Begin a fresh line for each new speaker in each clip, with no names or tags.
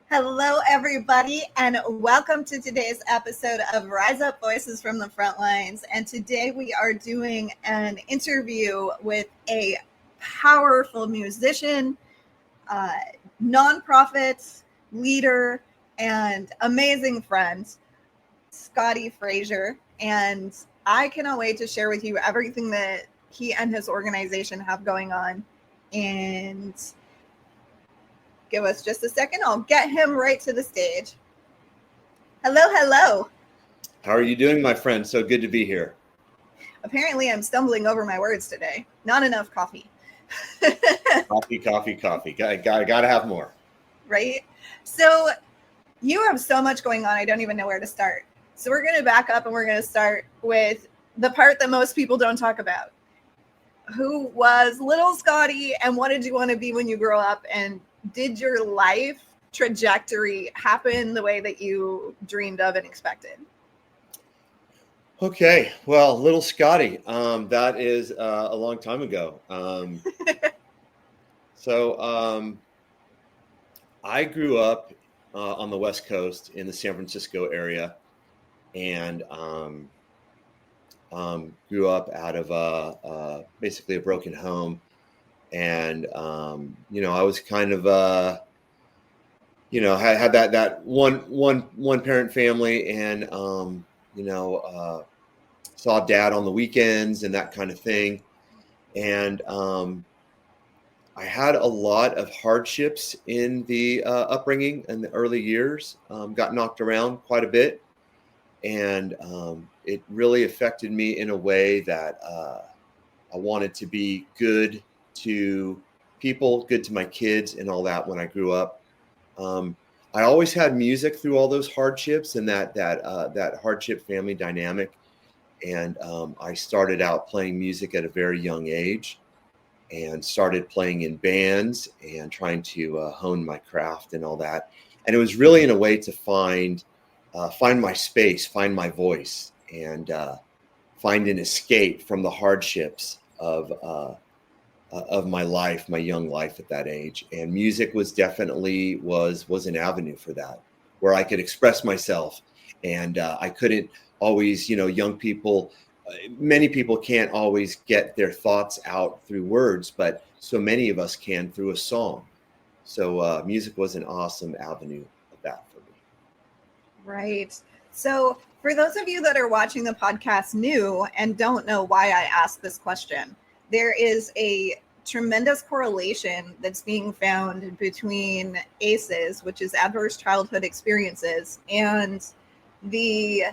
Hello, everybody, and welcome to today's episode of RISEUP Voices from the Frontlines. And today we are doing an interview with a powerful musician, uh, nonprofit leader, and amazing friend, Scotti Fraser. And I cannot wait to share with you everything that he and his organization have going on. And give us just a second. I'll get him right to the stage. Hello, hello.
How are you doing, my friend? So good to be here.
Apparently, I'm stumbling over my words today. Not enough coffee.
Coffee. Gotta have more.
Right? So you have so much going on. I don't even know where to start. So we're going to back up and we're going to start with the part that most people don't talk about. Who was little Scotti and what did you want to be when you grow up? And did your life trajectory happen the way that you dreamed of and expected?
Okay, well, little Scotti, that is a long time ago. I grew up on the West Coast in the San Francisco area, and grew up out of basically a broken home. And I was kind of had that one parent family, and saw dad on the weekends and that kind of thing. And I had a lot of hardships in the upbringing in the early years. Got knocked around quite a bit, and it really affected me in a way that I wanted to be good to people, good to my kids and all that when I grew up. I always had music through all those hardships and that hardship family dynamic. And I started out playing music at a very young age and started playing in bands and trying to hone my craft and all that. And it was really in a way to find my space, find my voice, and find an escape from the hardships of my life, my young life at that age. And music was definitely was an avenue for that, where I could express myself. And I couldn't always, young people, many people can't always get their thoughts out through words, but so many of us can through a song. So music was an awesome avenue of that for me.
Right. So for those of you that are watching the podcast new and don't know why I asked this question, there is a tremendous correlation that's being found between ACEs, which is adverse childhood experiences, and the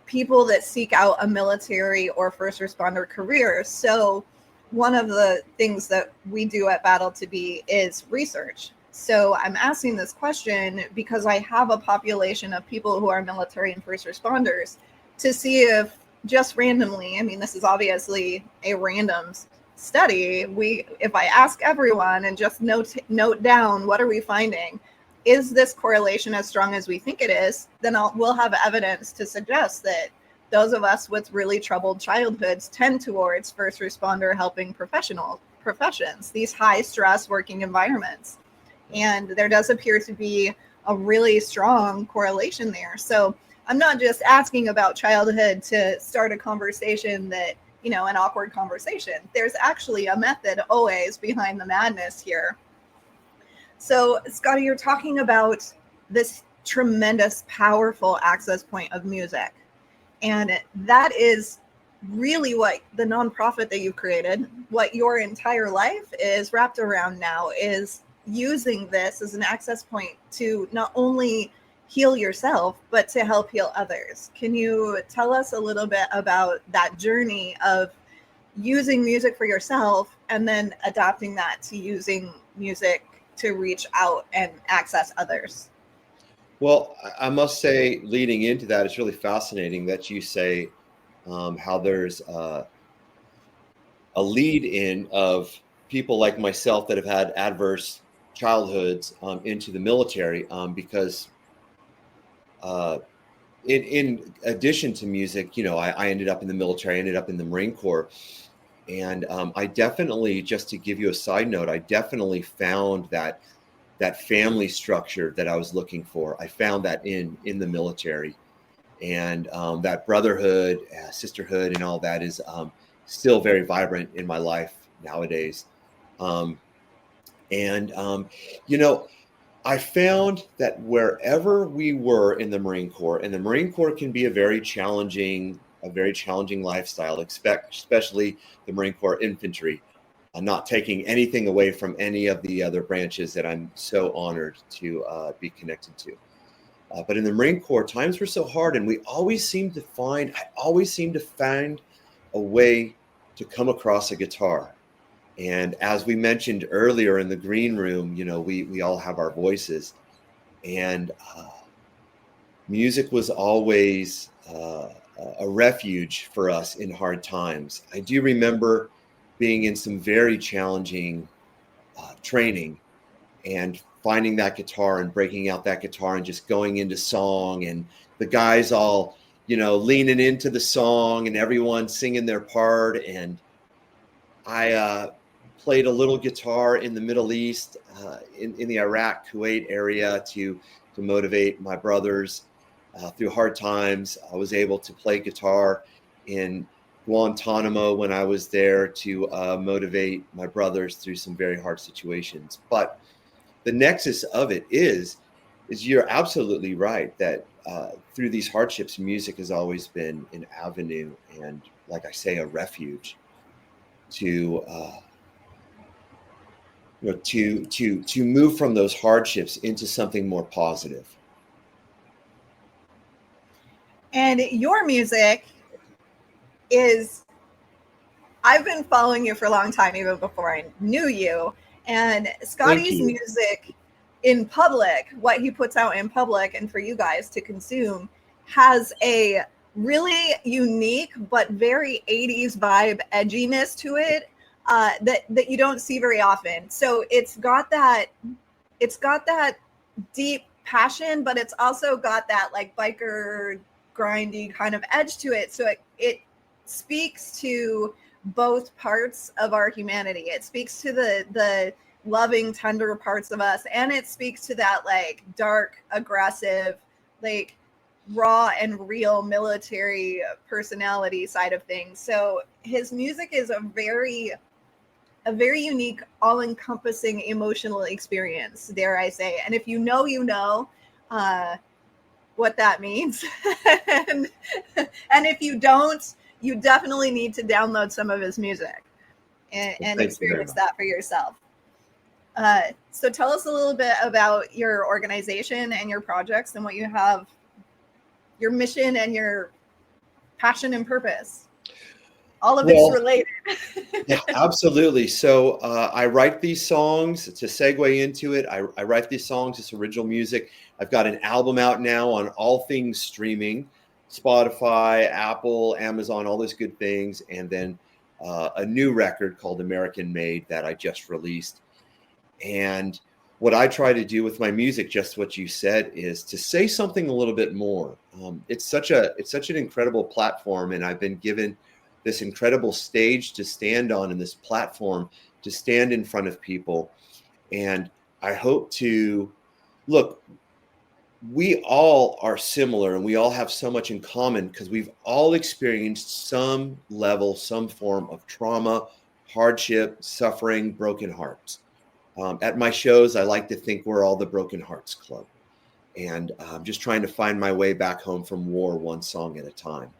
people that seek out a military or first responder career. So one of the things that we do at Battle to Be is research. So I'm asking this question because I have a population of people who are military and first responders to see if just randomly, I mean, this is obviously a random study. If I ask everyone and just note down, what are we finding? Is this correlation as strong as we think it is? Then we'll have evidence to suggest that those of us with really troubled childhoods tend towards first responder helping professions, these high stress working environments. And there does appear to be a really strong correlation there. So I'm not just asking about childhood to start a conversation that, an awkward conversation. There's actually a method always behind the madness here. So, Scotti, you're talking about this tremendous, powerful access point of music. And that is really what the nonprofit that you've created, what your entire life is wrapped around now, is using this as an access point to not only heal yourself, but to help heal others. Can you tell us a little bit about that journey of using music for yourself and then adapting that to using music to reach out and access others?
Well, I must say, leading into that, it's really fascinating that you say how there's a lead in of people like myself that have had adverse childhoods into the military, because in addition to music, I ended up in the military, I ended up in the Marine Corps. And I definitely, just to give you a side note, I definitely found that that family structure that I was looking for. I found that in the military, and that brotherhood, sisterhood, and all that is still very vibrant in my life nowadays. You know, I found that wherever we were in the Marine Corps, and the Marine Corps can be a very challenging lifestyle, especially the Marine Corps infantry. I'm not taking anything away from any of the other branches that I'm so honored to be connected to. But in the Marine Corps, times were so hard, and I always seemed to find a way to come across a guitar. And as we mentioned earlier in the green room, you know, we all have our voices, and music was always a refuge for us in hard times. I do remember being in some very challenging training and finding that guitar and breaking out that guitar and just going into song, and the guys all, you know, leaning into the song and everyone singing their part. And I played a little guitar in the Middle East, in the Iraq, Kuwait area to motivate my brothers through hard times. I was able to play guitar in Guantanamo when I was there to motivate my brothers through some very hard situations. But the nexus of it is you're absolutely right that through these hardships, music has always been an avenue and, like I say, a refuge to to move from those hardships into something more positive.
And your music is, I've been following you for a long time, even before I knew you. And Scotti's music in public, what he puts out in public and for you guys to consume, has a really unique but very 80s vibe edginess to it that you don't see very often. So it's got that deep passion, but it's also got that like biker grindy kind of edge to it. So it speaks to both parts of our humanity. It speaks to the loving, tender parts of us, and it speaks to that like dark, aggressive, like raw and real military personality side of things. So his music is a very unique, all-encompassing emotional experience, dare I say. And if you know, you know what that means. and if you don't, you definitely need to download some of his music and experience that for yourself. So tell us a little bit about your organization and your projects and what you have, your mission and your passion and purpose. All of it's related.
Yeah, absolutely. So I write these songs to segue into it. I write these songs. It's original music. I've got an album out now on all things streaming, Spotify, Apple, Amazon, all those good things. And then a new record called American Made that I just released. And what I try to do with my music, just what you said, is to say something a little bit more. It's such an incredible platform, and I've been given this incredible stage to stand on, and this platform to stand in front of people. And I hope to look, we all are similar and we all have so much in common because we've all experienced some level, some form of trauma, hardship, suffering, broken hearts. At my shows, I like to think we're all the Broken Hearts Club. And I'm just trying to find my way back home from war, one song at a time.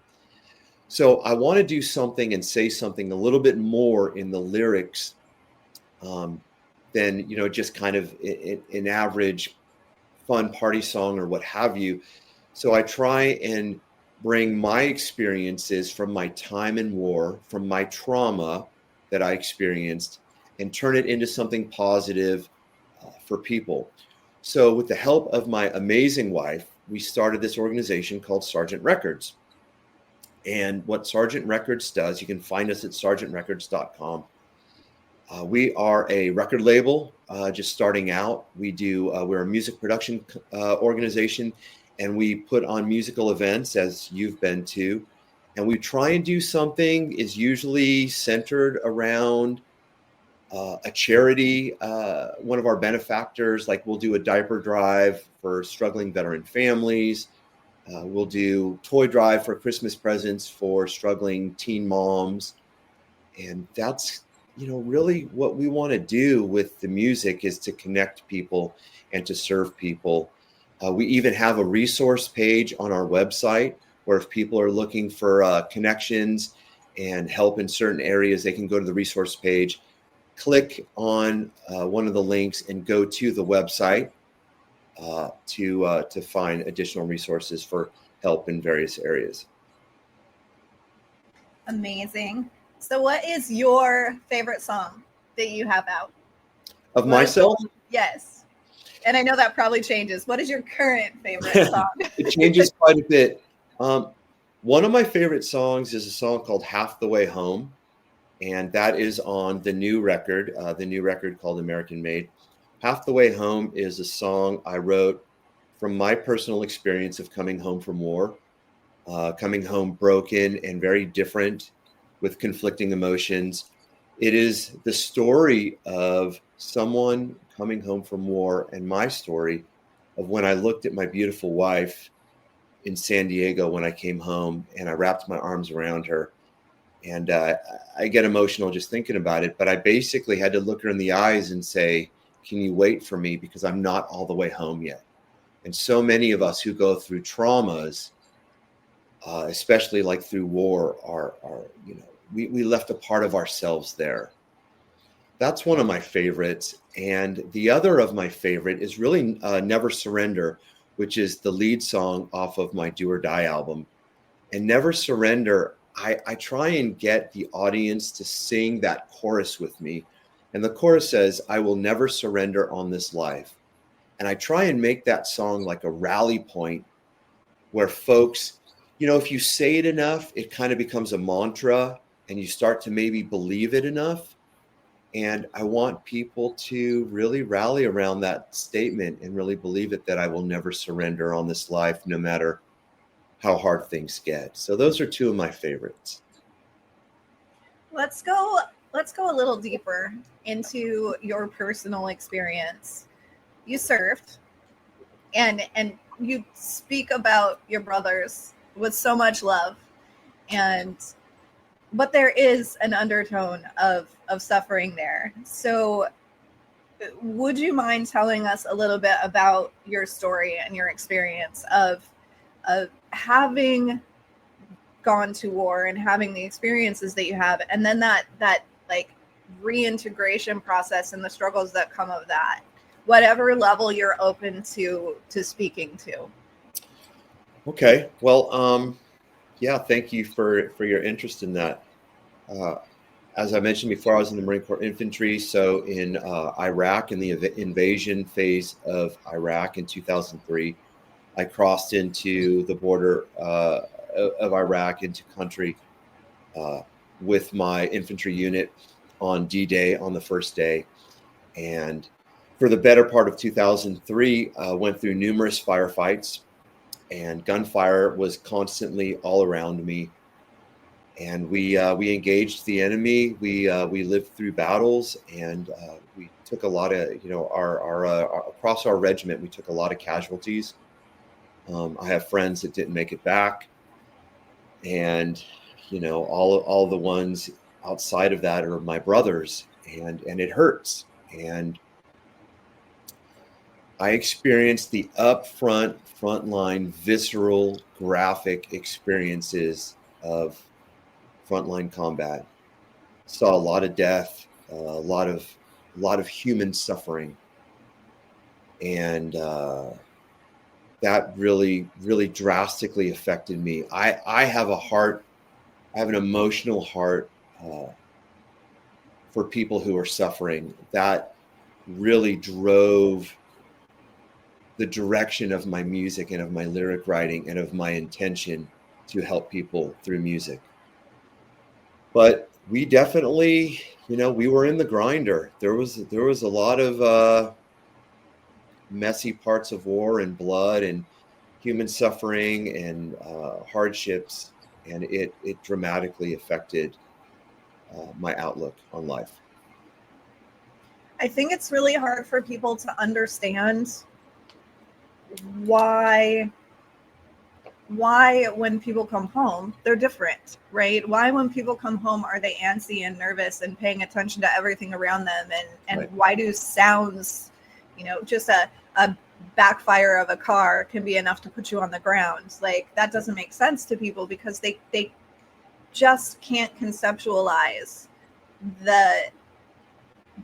So I want to do something and say something a little bit more in the lyrics than, you know, just kind of an average fun party song or what have you. So I try and bring my experiences from my time in war, from my trauma that I experienced, and turn it into something positive for people. So with the help of my amazing wife, we started this organization called Sergeant Records. And what Sergeant Records does, you can find us at sergeantrecords.com. We are a record label, just starting out. We're a music production organization, and we put on musical events, as you've been to. And we try and do something is usually centered around a charity, one of our benefactors, like we'll do a diaper drive for struggling veteran families. We'll do toy drive for Christmas presents for struggling teen moms. And that's, really what we want to do with the music is to connect people and to serve people. We even have a resource page on our website where if people are looking for connections and help in certain areas, they can go to the resource page, click on one of the links and go to the website to find additional resources for help in various areas.
Amazing. So what is your favorite song that you have out?
Of myself?
Yes. And I know that probably changes. What is your current favorite song?
It changes quite a bit. One of my favorite songs is a song called Half the Way Home. And that is on the new record called American Made. Half the Way Home is a song I wrote from my personal experience of coming home from war, coming home broken and very different with conflicting emotions. It is the story of someone coming home from war and my story of when I looked at my beautiful wife in San Diego when I came home and I wrapped my arms around her. And I get emotional just thinking about it, but I basically had to look her in the eyes and say, can you wait for me? Because I'm not all the way home yet. And so many of us who go through traumas, especially like through war, are we left a part of ourselves there. That's one of my favorites. And the other of my favorite is really Never Surrender, which is the lead song off of my Do or Die album. And Never Surrender, I try and get the audience to sing that chorus with me. And the chorus says, I will never surrender on this life. And I try and make that song like a rally point where folks, if you say it enough, it kind of becomes a mantra and you start to maybe believe it enough. And I want people to really rally around that statement and really believe it, that I will never surrender on this life, no matter how hard things get. So those are two of my favorites.
Let's go a little deeper into your personal experience. You served and you speak about your brothers with so much love, but there is an undertone of suffering there. So would you mind telling us a little bit about your story and your experience of having gone to war and having the experiences that you have, and then that like reintegration process and the struggles that come of that, whatever level you're open to speaking to?
Okay. Well, yeah, thank you for your interest in that. As I mentioned before, I was in the Marine Corps Infantry. So in Iraq, in the invasion phase of Iraq in 2003, I crossed into the border of Iraq into country with my infantry unit on D-Day, on the first day. And for the better part of 2003, went through numerous firefights, and gunfire was constantly all around me. And we engaged the enemy. We lived through battles, and we took a lot of, across our regiment, we took a lot of casualties. I have friends that didn't make it back, and all the ones outside of that are my brothers, and it hurts. And I experienced the frontline, visceral, graphic experiences of frontline combat. Saw a lot of death, a lot of human suffering, and that really, really drastically affected me. I have an emotional heart for people who are suffering. That really drove the direction of my music and of my lyric writing and of my intention to help people through music. But we definitely, we were in the grinder. There was a lot of messy parts of war and blood and human suffering and hardships, and it dramatically affected my outlook on life.
I think it's really hard for people to understand why when people come home, they're different, right? Why when people come home are they antsy and nervous and paying attention to everything around them? And
Right.
why do sounds, just a backfire of a car can be enough to put you on the ground? Like, that doesn't make sense to people because they just can't conceptualize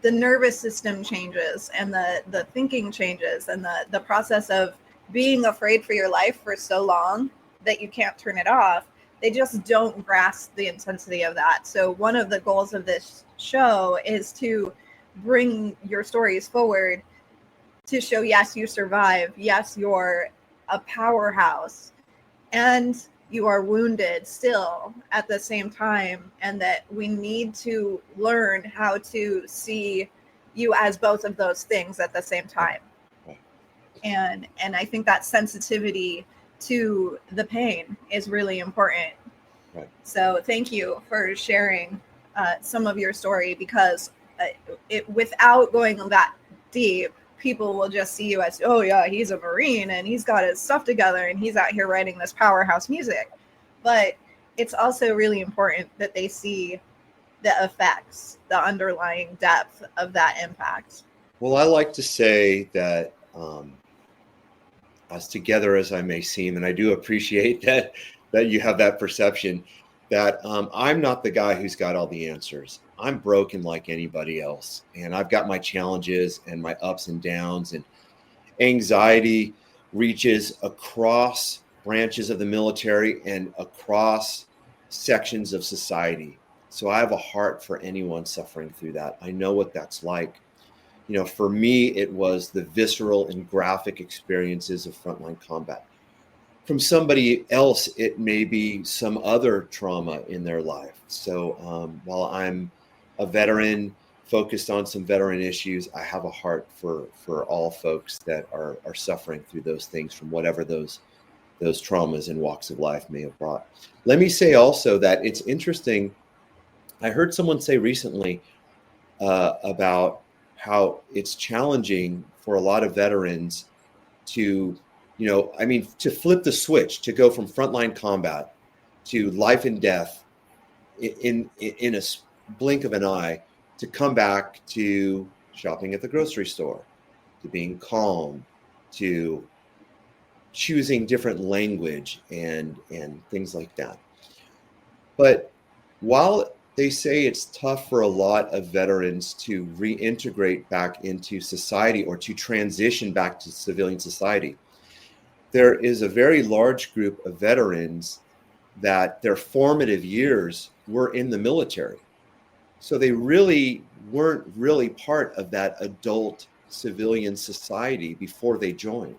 the nervous system changes and the thinking changes and the process of being afraid for your life for so long that you can't turn it off. They just don't grasp the intensity of that. So one of the goals of this show is to bring your stories forward to show, yes, you survive. Yes, you're a powerhouse. And you are wounded still at the same time, and that we need to learn how to see you as both of those things at the same time. And I think that sensitivity to the pain is really important.
Right.
So thank you for sharing some of your story, because without going that deep, people will just see you as, oh yeah, he's a Marine and he's got his stuff together and he's out here writing this powerhouse music. But it's also really important that they see the effects, the underlying depth of that impact.
Well, I like to say that as together as I may seem, and I do appreciate that you have that perception, that I'm not the guy who's got all the answers. I'm broken like anybody else, and I've got my challenges and my ups and downs, and anxiety reaches across branches of the military and across sections of society. So I have a heart for anyone suffering through that. I know what that's like. For me, it was the visceral and graphic experiences of frontline combat. From somebody else, it may be some other trauma in their life. So while I'm a veteran focused on some veteran issues, I have a heart for all folks that are suffering through those things, from whatever those traumas and walks of life may have brought. Let me say also that it's interesting. I heard someone say recently about how it's challenging for a lot of veterans to, to flip the switch, to go from frontline combat to life and death in a blink of an eye, to come back to shopping at the grocery store, to being calm, to choosing different language and things like that. But while they say it's tough for a lot of veterans to reintegrate back into society or to transition back to civilian society, there is a very large group of veterans that their formative years were in the military. So they really weren't really part of that adult civilian society before they joined.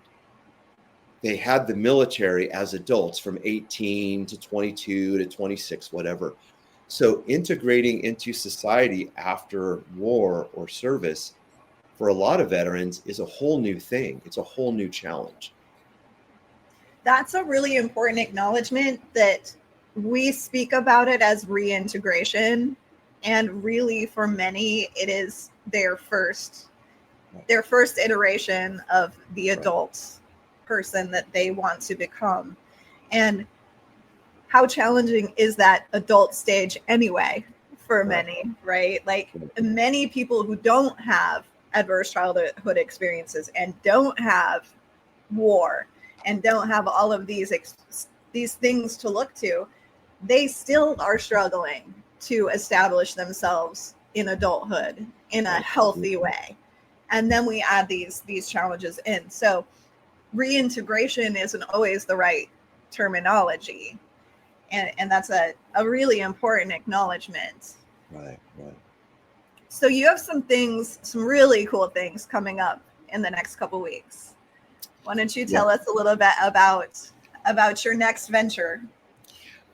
They had the military as adults from 18 to 22 to 26, whatever. So integrating into society after war or service for a lot of veterans is a whole new thing. It's a whole new challenge.
That's a really important acknowledgement, that we speak about it as reintegration, and really for many it is their first iteration of the adult person that they want to become. And how challenging is that adult stage anyway for many, right? Like, many people who don't have adverse childhood experiences and don't have war and don't have all of these things to look to, they still are struggling to establish themselves in adulthood in a healthy way. And then we add these challenges in. So reintegration isn't always the right terminology. And that's a really important acknowledgement.
Right.
So you have some really cool things coming up in the next couple weeks. Why don't you tell us a little bit about your next venture?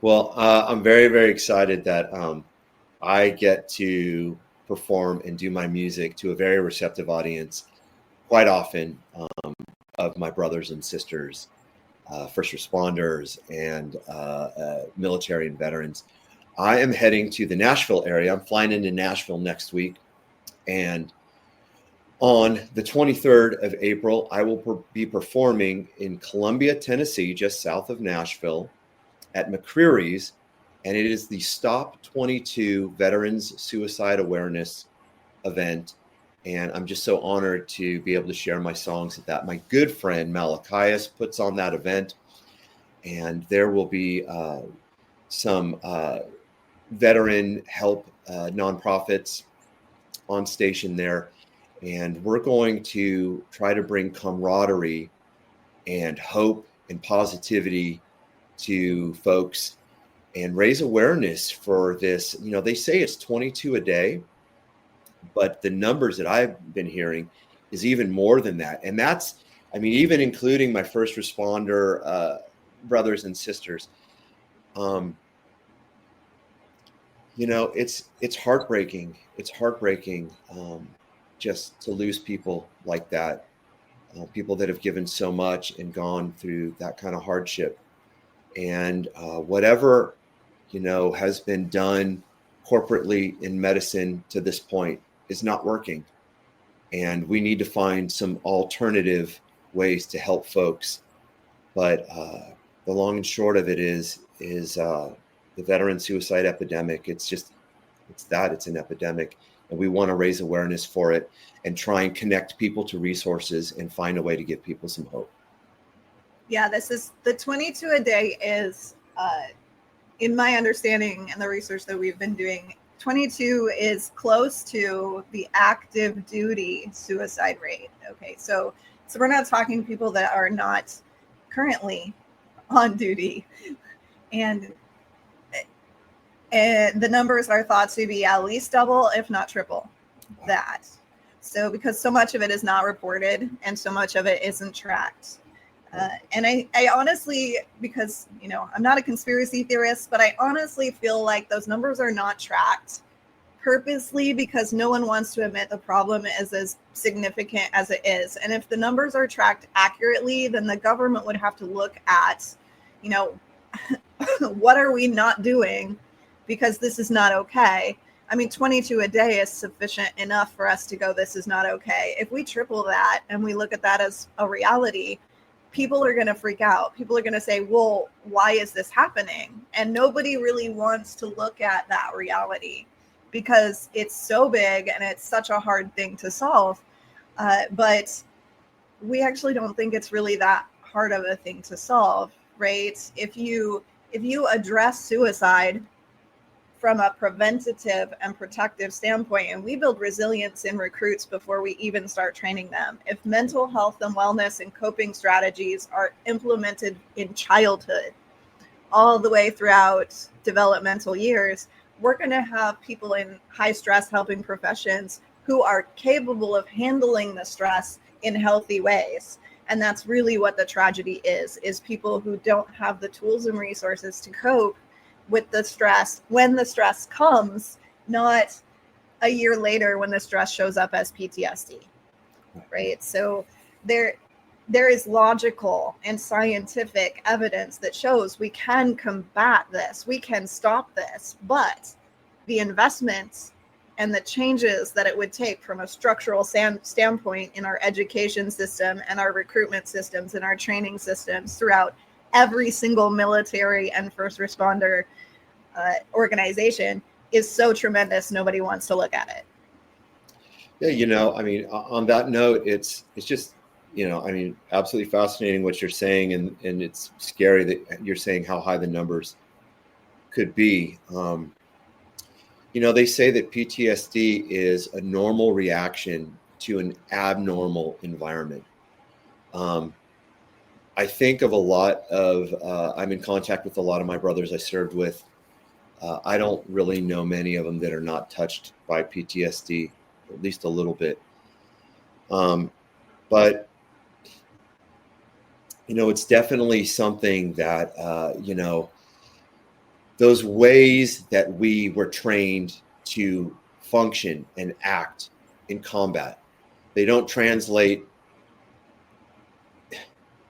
Well, I'm very, very excited that I get to perform and do my music to a very receptive audience quite often, of my brothers and sisters, first responders, and military and veterans. I am heading to the Nashville area. I'm flying into Nashville next week, and On the 23rd of April, I will be performing in Columbia, Tennessee, just south of Nashville, at McCreary's, and it is the Stop 22 Veterans Suicide Awareness event. And I'm just so honored to be able to share my songs at that. My good friend Malachias puts on that event, and there will be some veteran help nonprofits on station there. And we're going to try to bring camaraderie and hope and positivity to folks and raise awareness for this. You know, they say it's 22 a day, but the numbers that I've been hearing is even more than that. And that's, I mean, even including my first responder brothers and sisters. You know, it's heartbreaking. It's heartbreaking just to lose people like that, people that have given so much and gone through that kind of hardship. And whatever, you know, has been done corporately in medicine to this point is not working. And we need to find some alternative ways to help folks. But the long and short of it is the veteran suicide epidemic. It's an epidemic, and we want to raise awareness for it and try and connect people to resources and find a way to give people some hope.
Yeah, this is the 22 a day is, in my understanding and the research that we've been doing, 22 is close to the active duty suicide rate. Okay, so we're not talking people that are not currently on duty, and the numbers are thought to be at least double, if not triple that. So because so much of it is not reported and so much of it isn't tracked. And I honestly, because, you know, I'm not a conspiracy theorist, but I honestly feel like those numbers are not tracked purposely because no one wants to admit the problem is as significant as it is. And if the numbers are tracked accurately, then the government would have to look at, you know, what are we not doing? Because this is not okay. I mean, 22 a day is sufficient enough for us to go, this is not okay. If we triple that and we look at that as a reality, people are going to freak out. People are going to say, well, why is this happening? And nobody really wants to look at that reality because it's so big and it's such a hard thing to solve. But we actually don't think it's really that hard of a thing to solve, right? If you address suicide from a preventative and protective standpoint, and we build resilience in recruits before we even start training them. If mental health and wellness and coping strategies are implemented in childhood all the way throughout developmental years, we're going to have people in high stress helping professions who are capable of handling the stress in healthy ways. And that's really what the tragedy is people who don't have the tools and resources to cope with the stress when the stress comes, not a year later when the stress shows up as PTSD, right? So there is logical and scientific evidence that shows we can combat this, we can stop this, but the investments and the changes that it would take from a structural standpoint in our education system and our recruitment systems and our training systems throughout every single military and first responder organization is so tremendous. Nobody wants to look at it.
Yeah, you know, I mean, on that note, it's just, you know, I mean, absolutely fascinating what you're saying, and it's scary that you're saying how high the numbers could be. You know, they say that PTSD is a normal reaction to an abnormal environment. I think of a lot of, I'm in contact with a lot of my brothers I served with. I don't really know many of them that are not touched by PTSD, at least a little bit. But, you know, it's definitely something that, you know, those ways that we were trained to function and act in combat, they don't translate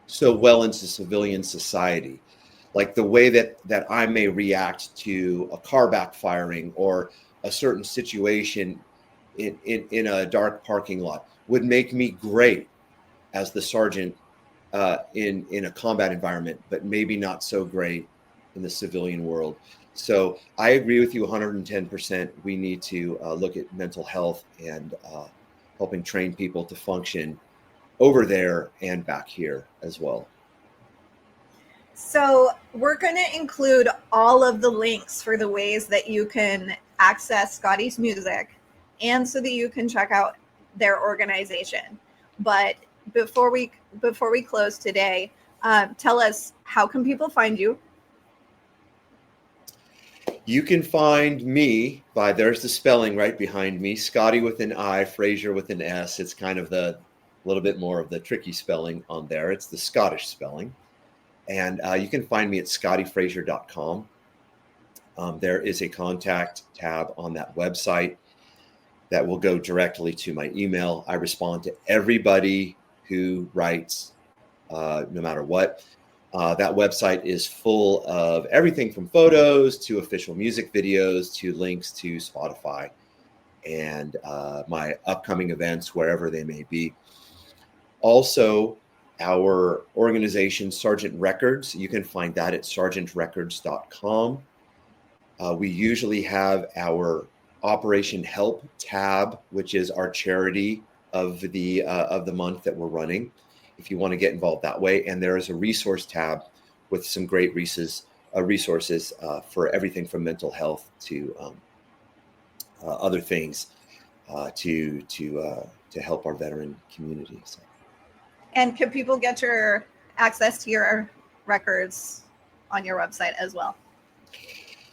so well into civilian society. Like the way that I may react to a car backfiring or a certain situation in a dark parking lot, would make me great as the sergeant in a combat environment, but maybe not so great in the civilian world. So I agree with you 110%. We need to look at mental health and helping train people to function over there and back here as well.
So we're going to include all of the links for the ways that you can access Scotti's music and so that you can check out their organization. But before we close today, tell us, how can people find you?
You can find me by, there's the spelling right behind me, Scotti with an I, Fraser with an S. It's kind of the little bit more of the tricky spelling on there. It's the Scottish spelling. And you can find me at scottifraser.com. There is a contact tab on that website that will go directly to my email. I respond to everybody who writes, no matter what. That website is full of everything from photos to official music videos to links to Spotify and my upcoming events, wherever they may be. Also, our organization, Sergeant Records, you can find that at sergeantrecords.com. We usually have our Operation Help tab, which is our charity of the month that we're running, if you want to get involved that way. And there is a resource tab with some great resources for everything from mental health to other things to help our veteran community. So.
And can people get your access to your records on your website as well?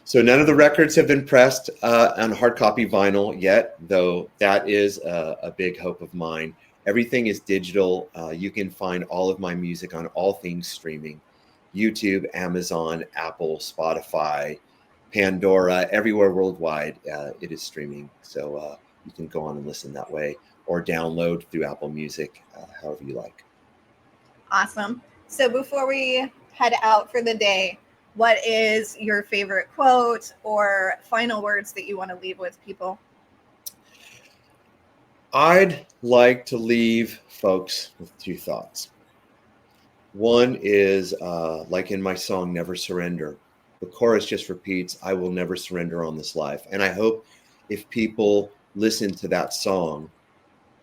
So none of the records have been pressed on hard copy vinyl yet, though that is a big hope of mine. Everything is digital. You can find all of my music on all things streaming: YouTube, Amazon, Apple, Spotify, Pandora, everywhere worldwide. It is streaming. So you can go on and listen that way or download through Apple Music, however you like.
Awesome. So before we head out for the day, what is your favorite quote or final words that you want to leave with people?
I'd like to leave folks with two thoughts. One is, like in my song, Never Surrender. The chorus just repeats, I will never surrender on this life. And I hope if people listen to that song,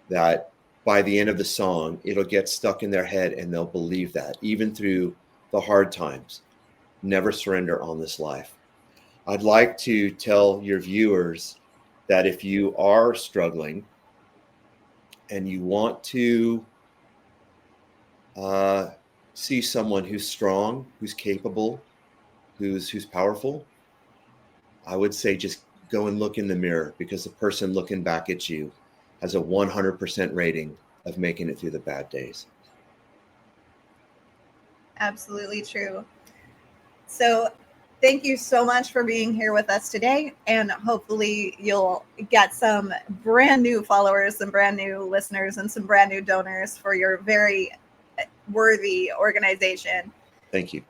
that by the end of the song, it'll get stuck in their head and they'll believe that, even through the hard times. Never surrender on this life. I'd like to tell your viewers that if you are struggling and you want to see someone who's strong, who's capable, who's powerful, I would say just go and look in the mirror, because the person looking back at you has a 100% rating of making it through the bad days.
Absolutely true. So thank you so much for being here with us today. And hopefully you'll get some brand new followers, some brand new listeners, and some brand new donors for your very worthy organization.
Thank you.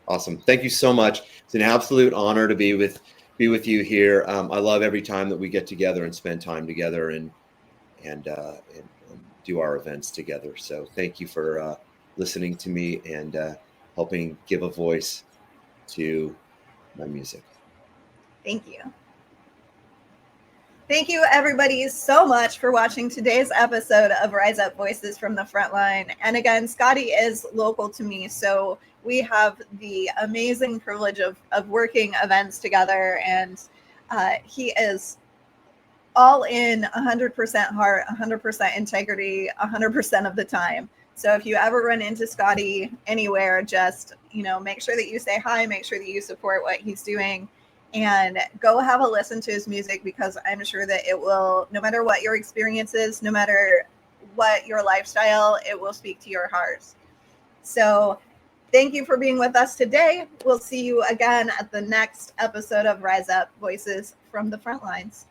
Awesome. Thank you so much. It's an absolute honor to be with you here. I love every time that we get together and spend time together and do our events together. So thank you for listening to me and helping give a voice to my music.
Thank you. Thank you, everybody, so much for watching today's episode of Rise Up Voices from the Frontline. And again, Scotti is local to me, so we have the amazing privilege of working events together. And he is all in, 100% heart, 100% integrity, 100% of the time. So if you ever run into Scotti anywhere, just, make sure that you say hi, make sure that you support what he's doing, and go have a listen to his music, because I'm sure that it will, no matter what your experience is, no matter what your lifestyle, it will speak to your heart. So thank you for being with us today. We'll see you again at the next episode of Rise Up Voices from the Frontlines.